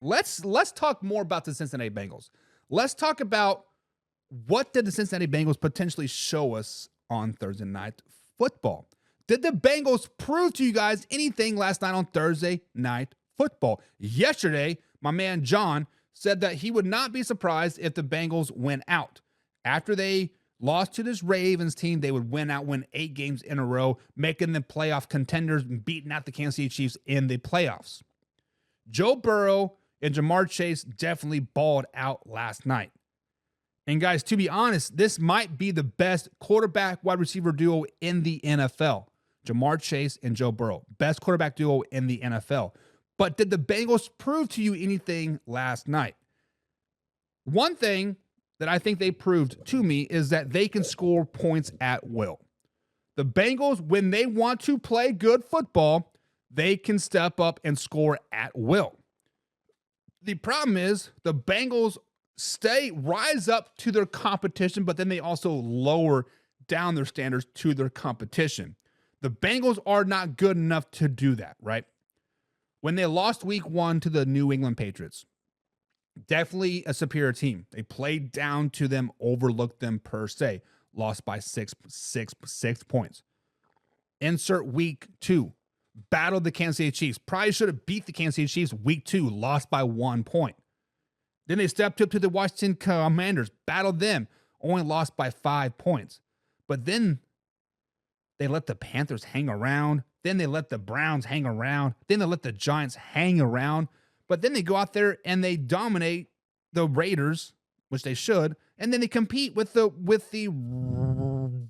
let's talk more about the Cincinnati Bengals. Let's talk about what did the Cincinnati Bengals potentially show us on Thursday night football. Did the Bengals prove to you guys anything last night on Thursday night football? Yesterday, my man John said that he would not be surprised if the Bengals went out. After they lost to this Ravens team, they would win 8 games in a row, making them playoff contenders and beating out the Kansas City Chiefs in the playoffs. Joe Burrow and Jamar Chase definitely balled out last night. And guys, to be honest, this might be the best quarterback wide receiver duo in the NFL. Jamar Chase and Joe Burrow, best quarterback duo in the NFL. But did the Bengals prove to you anything last night? One thing that I think they proved to me is that they can score points at will. The Bengals, when they want to play good football, they can step up and score at will. The problem is the Bengals rise up to their competition, but then they also lower down their standards to their competition. The Bengals are not good enough to do that, right? When they lost week 1 to the New England Patriots, definitely a superior team. They played down to them, overlooked them per se, lost by six points. Insert week 2, battled the Kansas City Chiefs. Probably should have beat the Kansas City Chiefs week 2, lost by 1 point. Then they stepped up to the Washington Commanders, battled them, only lost by 5 points. But then they let the Panthers hang around. Then they let the Browns hang around. Then they let the Giants hang around. But then they go out there and they dominate the Raiders, which they should, and then they compete with the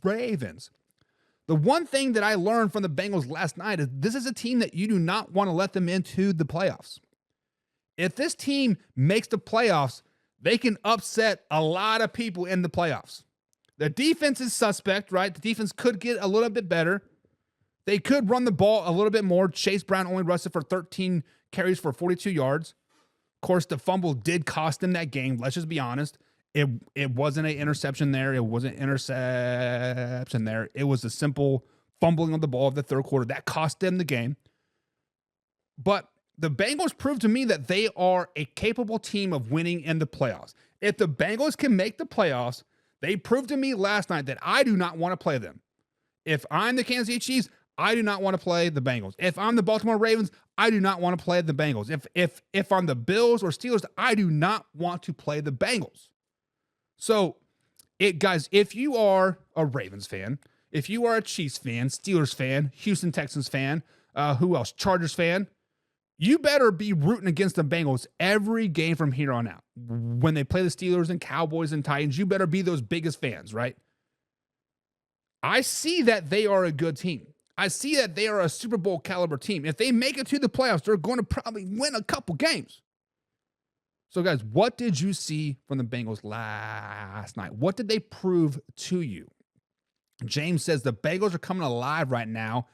Ravens. The one thing that I learned from the Bengals last night is this is a team that you do not want to let them into the playoffs. If this team makes the playoffs, they can upset a lot of people in the playoffs. The defense is suspect, right? The defense could get a little bit better. They could run the ball a little bit more. Chase Brown only rushed for 13 carries for 42 yards. Of course, the fumble did cost them that game. Let's just be honest. It wasn't an interception there. It wasn't interception there. It was a simple fumbling of the ball of the third quarter. That cost them the game. But the Bengals proved to me that they are a capable team of winning in the playoffs. If the Bengals can make the playoffs, they proved to me last night that I do not want to play them. If I'm the Kansas City Chiefs, I do not want to play the Bengals. If I'm the Baltimore Ravens, I do not want to play the Bengals. If I'm the Bills or Steelers, I do not want to play the Bengals. So, guys, if you are a Ravens fan, if you are a Chiefs fan, Steelers fan, Houston Texans fan, who else? Chargers fan, you better be rooting against the Bengals every game from here on out. When they play the Steelers and Cowboys and Titans, you better be those biggest fans, right? I see that they are a good team. I see that they are a Super Bowl caliber team. If they make it to the playoffs, they're going to probably win a couple games. So, guys, what did you see from the Bengals last night? What did they prove to you? James says the Bengals are coming alive right now.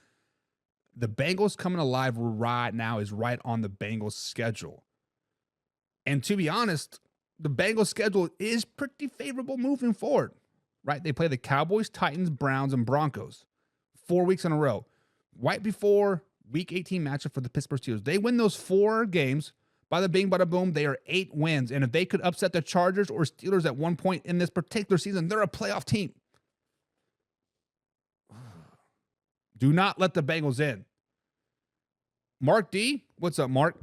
The Bengals coming alive right now is right on the Bengals schedule. And to be honest, the Bengals schedule is pretty favorable moving forward, right? They play the Cowboys, Titans, Browns, and Broncos 4 weeks in a row. Right before week 18 matchup for the Pittsburgh Steelers. They win those 4 games. Bada bing, bada boom, they are 8 wins. And if they could upset the Chargers or Steelers at one point in this particular season, they're a playoff team. Do not let the Bengals in. Mark D, what's up, Mark?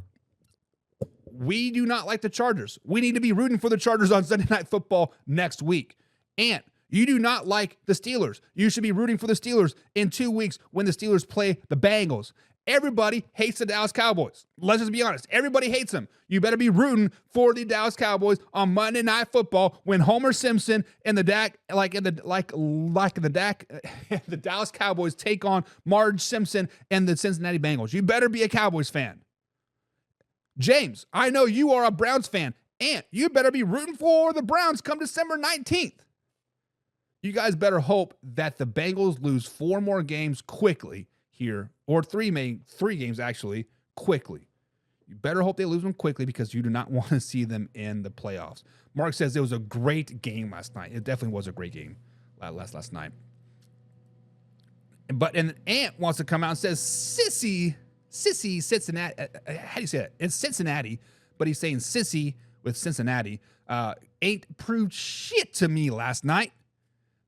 We do not like the Chargers. We need to be rooting for the Chargers on Sunday Night Football next week. And you do not like the Steelers. You should be rooting for the Steelers in 2 weeks when the Steelers play the Bengals. Everybody hates the Dallas Cowboys. Let's just be honest. Everybody hates them. You better be rooting for the Dallas Cowboys on Monday Night Football when Homer Simpson and the the Dallas Cowboys take on Marge Simpson and the Cincinnati Bengals. You better be a Cowboys fan. James, I know you are a Browns fan, and you better be rooting for the Browns come December 19th. You guys better hope that the Bengals lose 4 more games quickly here, or 3 games actually, quickly. You better hope they lose them quickly because you do not want to see them in the playoffs. Mark says it was a great game last night. It definitely was a great game last night. But an Ant wants to come out and says, Sissy Cincinnati. How do you say that? It's Cincinnati. but he's saying sissy with Cincinnati. Ain't proved shit to me last night.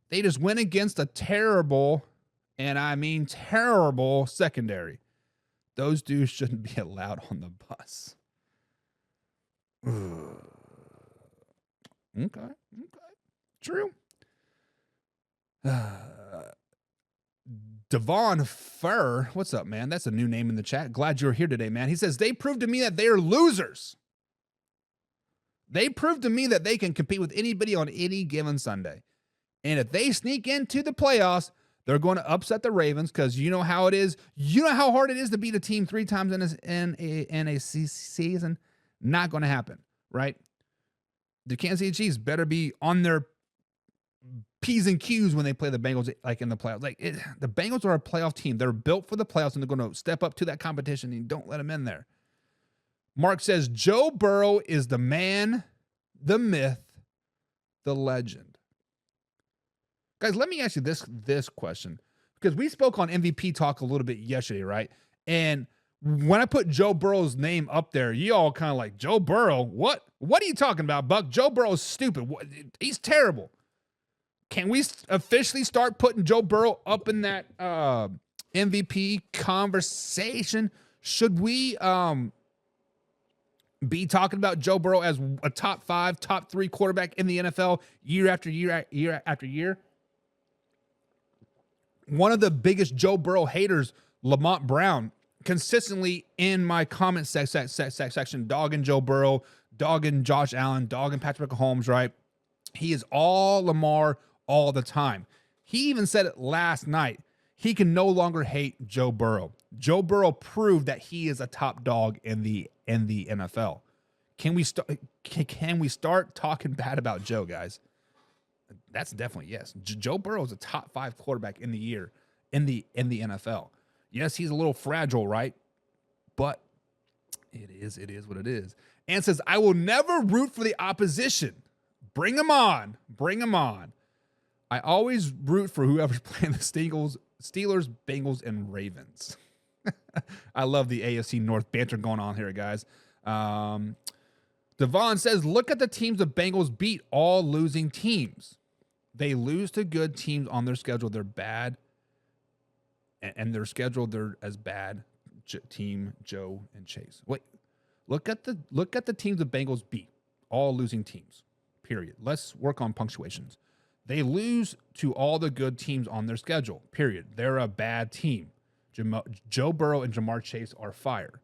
They just went against a terrible, and I mean terrible, secondary. Those dudes shouldn't be allowed on the bus. Okay. True. Devon Fur, what's up, man? That's a new name in the chat. Glad you're here today, man. He says, they proved to me that they are losers. They proved to me that they can compete with anybody on any given Sunday. And if they sneak into the playoffs, they're going to upset the Ravens because you know how it is. You know how hard it is to beat a team 3 times in a season? Not going to happen, right? The Kansas City Chiefs better be on their P's and Q's when they play the Bengals, like in the playoffs. The Bengals are a playoff team. They're built for the playoffs, and they're going to step up to that competition, and don't let them in there. Mark says, Joe Burrow is the man, the myth, the legend. Guys, let me ask you this question, because we spoke on MVP talk a little bit yesterday, right? And when I put Joe Burrow's name up there, you all kind of like, Joe Burrow? What? What are you talking about, Buck? Joe Burrow's stupid. He's terrible. Can we officially start putting Joe Burrow up in that MVP conversation? Should we be talking about Joe Burrow as a top 5, top 3 quarterback in the NFL year after year after year? One of the biggest Joe Burrow haters, Lamont Brown, consistently in my comment section, dogging Joe Burrow, dogging Josh Allen, dogging Patrick Mahomes, right? He is all Lamar all the time. He even said it last night. He can no longer hate Joe Burrow. Joe Burrow proved that he is a top dog in the NFL. Can we start talking bad about Joe, guys? That's definitely yes. Joe Burrow is a top 5 quarterback in the year in the NFL. Yes, he's a little fragile, right? But it is what it is. And says, I will never root for the opposition. Bring them on. Bring them on. I always root for whoever's playing the Steelers, Bengals, and Ravens. I love the AFC North banter going on here, guys. Devon says, look at the teams the Bengals beat, all losing teams. They lose to good teams on their schedule. They're bad. And their schedule, they're as bad. Team Joe and Chase. Wait, look at the teams the Bengals beat, all losing teams. Period. Let's work on punctuations. They lose to all the good teams on their schedule. Period. They're a bad team. Joe Burrow and Jamar Chase are fire.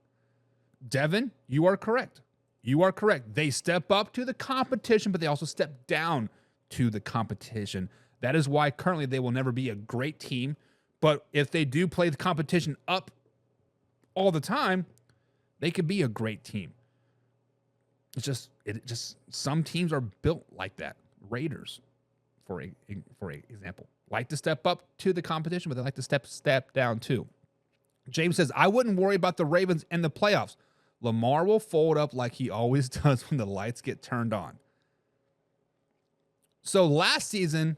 Devin, you are correct. You are correct. They step up to the competition, but they also step down to the competition. That is why currently they will never be a great team. But if they do play the competition up all the time, they could be a great team. It's just some teams are built like that. Raiders, for example, like to step up to the competition, but they like to step down too. James says, I wouldn't worry about the Ravens and the playoffs. Lamar will fold up like he always does when the lights get turned on. So last season,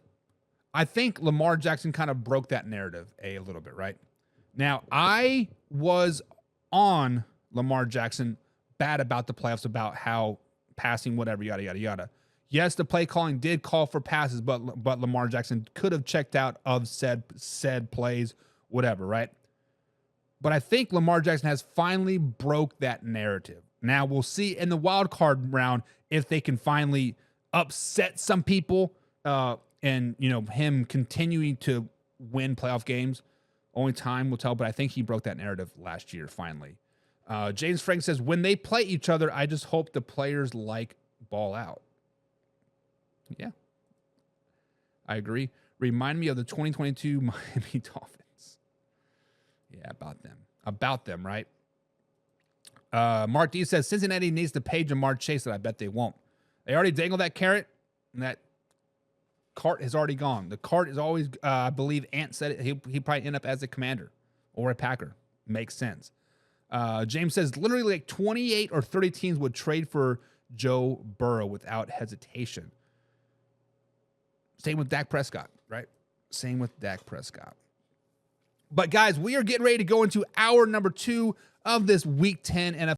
I think Lamar Jackson kind of broke that narrative a little bit, right? Now, I was on Lamar Jackson bad about the playoffs, about how passing, whatever, yada, yada, yada. Yes, the play calling did call for passes, but Lamar Jackson could have checked out of said plays, whatever, right? But I think Lamar Jackson has finally broke that narrative. Now, we'll see in the wild card round if they can finally upset some people, and, him continuing to win playoff games. Only time will tell, but I think he broke that narrative last year, finally. James Frank says, when they play each other, I just hope the players ball out. Yeah, I agree. Remind me of the 2022 Miami Dolphins. Yeah, about them, right? Mark D says, Cincinnati needs to pay Jamar Chase, and I bet they won't. They already dangled that carrot, and that cart has already gone. The cart is always, I believe Ant said it, he probably end up as a Commander or a Packer. Makes sense. James says literally like 28 or 30 teams would trade for Joe Burrow without hesitation. Same with Dak Prescott, right? Same with Dak Prescott. But guys, we are getting ready to go into hour number 2 of this Week 10 NFL.